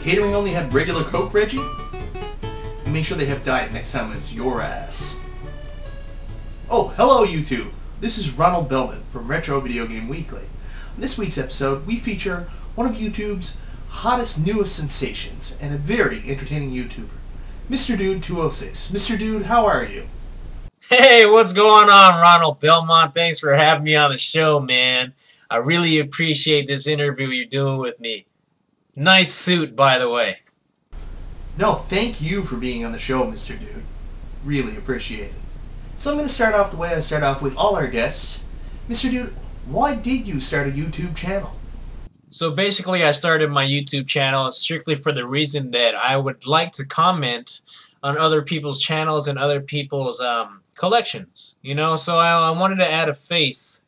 catering only had regular Coke, Reggie? You make sure they have diet next time it's your ass. Oh, hello YouTube! This is Ronald Belmont from Retro Video Game Weekly. On this week's episode, we feature one of YouTube's hottest, newest sensations, and a very entertaining YouTuber, Misterdude206. Mr. Dude, how are you? Hey, what's going on, Ronald Belmont? Thanks for having me on the show, man. I really appreciate this interview you're doing with me. Nice suit, by the way. No, thank you for being on the show, Mr. Dude. Really appreciate it. So I'm going to start off the way I start off with all our guests. Mr. Dude, why did you start a YouTube channel? So basically, I started my YouTube channel strictly for the reason that I would like to comment on other people's channels and other people's collections. You know, so I wanted to add a face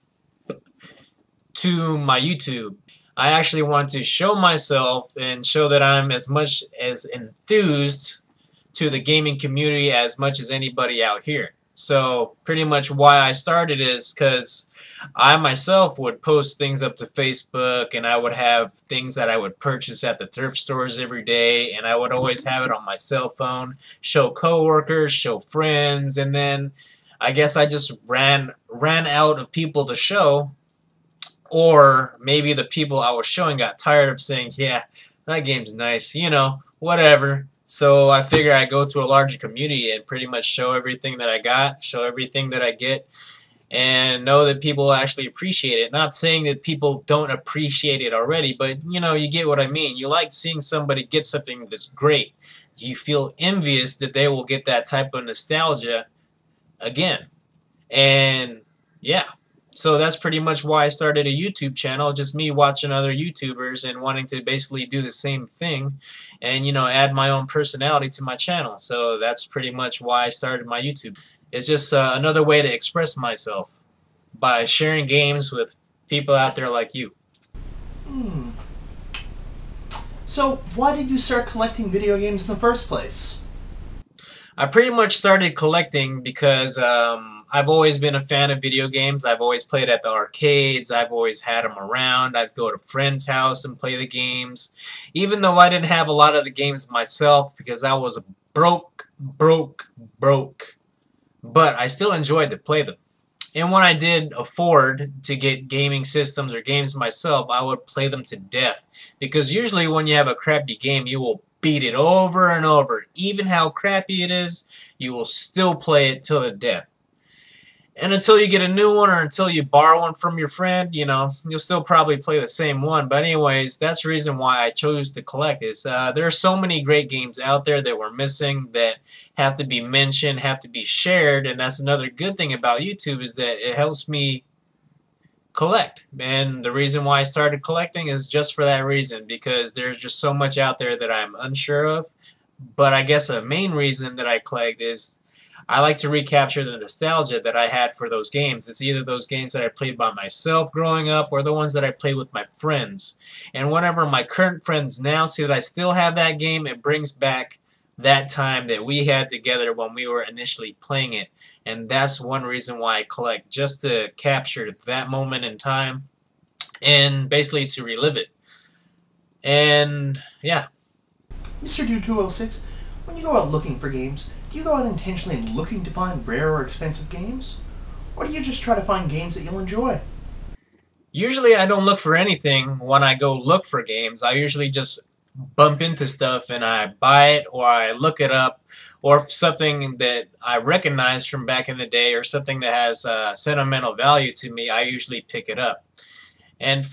to my YouTube. I actually want to show myself and show that I'm as much as enthused to the gaming community as much as anybody out here. So pretty much why I started is because I myself would post things up to Facebook, and I would have things that I would purchase at the thrift stores every day, and I would always have it on my cell phone, show coworkers, show friends, and then I guess I just ran out of people to show. Or maybe the people I was showing got tired of saying, yeah, that game's nice, you know, whatever. So I figure I go to a larger community and pretty much show everything that I got, show everything that I get, and know that people actually appreciate it. Not saying that people don't appreciate it already, but, you know, you get what I mean. You like seeing somebody get something that's great. You feel envious that they will get that type of nostalgia again. And, yeah. So that's pretty much why I started a YouTube channel, just me watching other YouTubers and wanting to basically do the same thing and, you know, add my own personality to my channel. So that's pretty much why I started my YouTube. It's just another way to express myself by sharing games with people out there like you. So why did you start collecting video games in the first place? I pretty much started collecting because I've always been a fan of video games. I've always played at the arcades. I've always had them around. I'd go to friends' house and play the games. Even though I didn't have a lot of the games myself because I was broke. But I still enjoyed to play them. And when I did afford to get gaming systems or games myself, I would play them to death. Because usually when you have a crappy game, you will beat it over and over. Even how crappy it is, you will still play it till the death. And until you get a new one or until you borrow one from your friend, you know, you'll still probably play the same one. But anyways, that's the reason why I chose to collect is there are so many great games out there that we're missing that have to be mentioned, have to be shared. And that's another good thing about YouTube is that it helps me collect. And the reason why I started collecting is just for that reason, because there's just so much out there that I'm unsure of. But I guess a main reason that I collect is I like to recapture the nostalgia that I had for those games. It's either those games that I played by myself growing up or the ones that I played with my friends. And whenever my current friends now see that I still have that game, it brings back that time that we had together when we were initially playing it. And that's one reason why I collect, just to capture that moment in time and basically to relive it. And yeah. Misterdude206, when you go out looking for games, do you go out intentionally looking to find rare or expensive games? Or do you just try to find games that you'll enjoy? Usually I don't look for anything when I go look for games. I usually just bump into stuff and I buy it or I look it up, or something that I recognize from back in the day or something that has sentimental value to me, I usually pick it up. And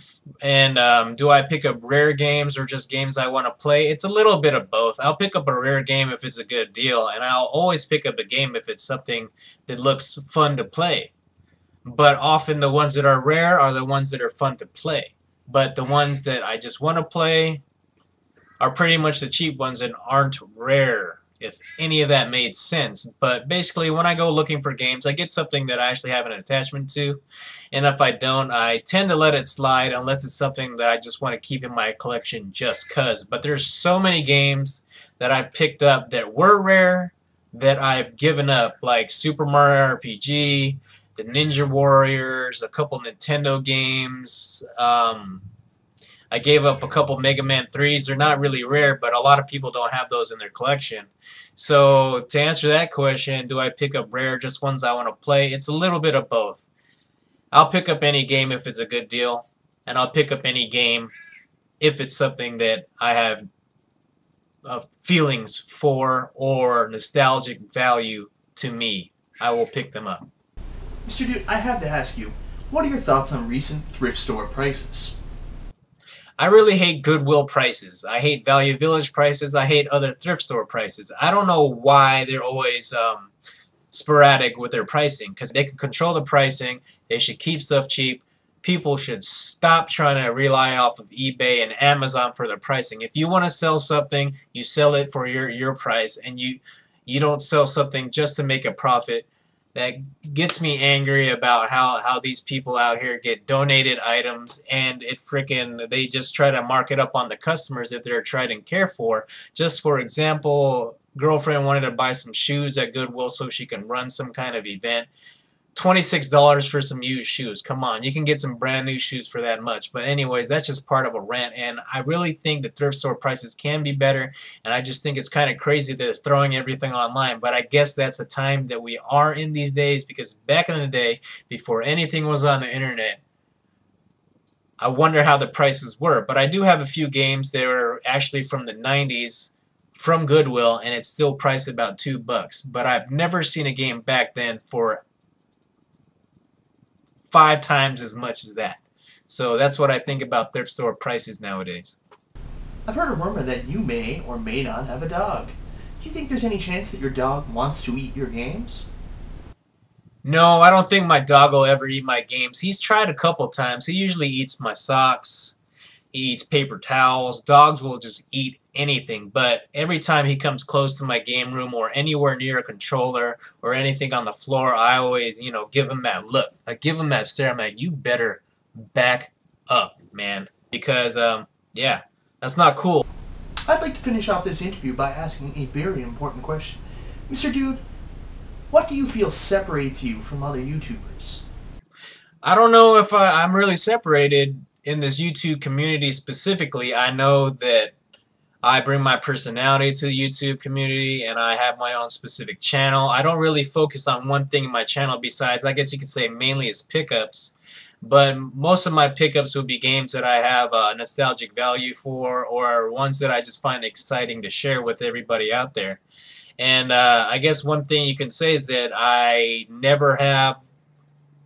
do I pick up rare games or just games I want to play? It's a little bit of both. I'll pick up a rare game if it's a good deal, and I'll always pick up a game if it's something that looks fun to play. But often the ones that are rare are the ones that are fun to play. But the ones that I just want to play are pretty much the cheap ones and aren't rare, if any of that made sense. But basically, when I go looking for games, I get something that I actually have an attachment to. And if I don't, I tend to let it slide unless it's something that I just want to keep in my collection just cuz. But there's so many games that I've picked up that were rare that I've given up, like Super Mario RPG, the Ninja Warriors, a couple Nintendo games. I gave up a couple Mega Man 3s. They're not really rare, but a lot of people don't have those in their collection. So to answer that question, do I pick up rare, just ones I want to play? It's a little bit of both. I'll pick up any game if it's a good deal, and I'll pick up any game if it's something that I have feelings for or nostalgic value to me. I will pick them up. Mr. Dude, I have to ask you, what are your thoughts on recent thrift store prices? I really hate Goodwill prices. I hate Value Village prices. I hate other thrift store prices. I don't know why they're always sporadic with their pricing, because they can control the pricing. They should keep stuff cheap. People should stop trying to rely off of eBay and Amazon for their pricing. If you want to sell something, you sell it for your price, and you don't sell something just to make a profit. That gets me angry about how these people out here get donated items, and they just try to mark it up on the customers that they're trying to care for. Just for example, girlfriend wanted to buy some shoes at Goodwill so she can run some kind of event. $26 for some used shoes. Come on, you can get some brand new shoes for that much. But anyways, that's just part of a rant, and I really think the thrift store prices can be better, and I just think it's kind of crazy that they're throwing everything online. But I guess that's the time that we are in these days, because back in the day, before anything was on the internet, I wonder how the prices were. But I do have a few games that are actually from the 90s from Goodwill, and it's still priced about $2. But I've never seen a game back then for 5 times as much as that. So that's what I think about thrift store prices nowadays. I've heard a rumor that you may or may not have a dog. Do you think there's any chance that your dog wants to eat your games? No, I don't think my dog will ever eat my games. He's tried a couple times. He usually eats my socks. He eats paper towels. Dogs will just eat anything, but every time he comes close to my game room or anywhere near a controller or anything on the floor, I always, give him that look. I give him that stare. I'm like, you better back up, man, because, yeah, that's not cool. I'd like to finish off this interview by asking a very important question. Mr. Dude, what do you feel separates you from other YouTubers? I don't know if I'm really separated in this YouTube community specifically. I know that I bring my personality to the YouTube community, and I have my own specific channel. I don't really focus on one thing in my channel besides, I guess you could say, mainly is pickups. But most of my pickups will be games that I have nostalgic value for, or ones that I just find exciting to share with everybody out there. And I guess one thing you can say is that I never have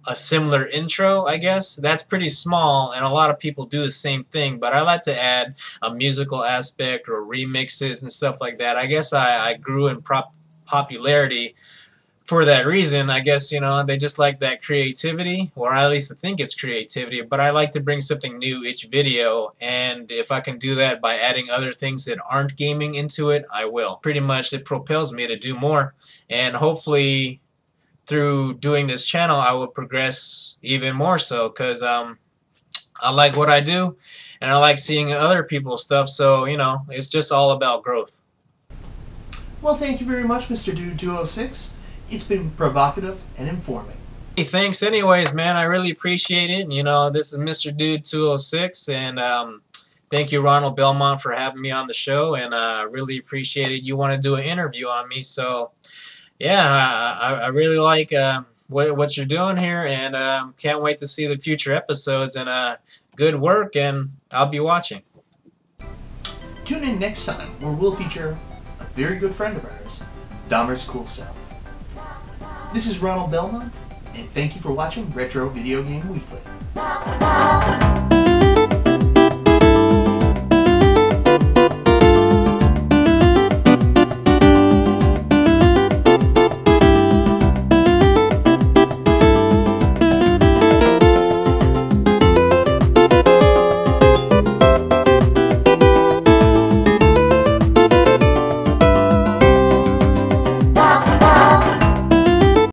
a similar intro, I guess. That's pretty small, and a lot of people do the same thing, but I like to add a musical aspect or remixes and stuff like that. I guess I grew in popularity for that reason. I guess, they just like that creativity, or at least I think it's creativity, but I like to bring something new each video, and if I can do that by adding other things that aren't gaming into it, I will. Pretty much it propels me to do more, and hopefully through doing this channel I will progress even more so, because I like what I do and I like seeing other people's stuff, so it's just all about growth. Well, thank you very much, Misterdude206. It's been provocative and informing. Hey, thanks anyways, man. I really appreciate it. This is Misterdude206, and thank you, Ronald Belmont, for having me on the show, and I really appreciate it. You want to do an interview on me, so yeah, I really like what you're doing here, and can't wait to see the future episodes, and good work, and I'll be watching. Tune in next time where we'll feature a very good friend of ours, Dahmer's Cool Stuff. This is Ronald Belmont, and thank you for watching Retro Video Game Weekly.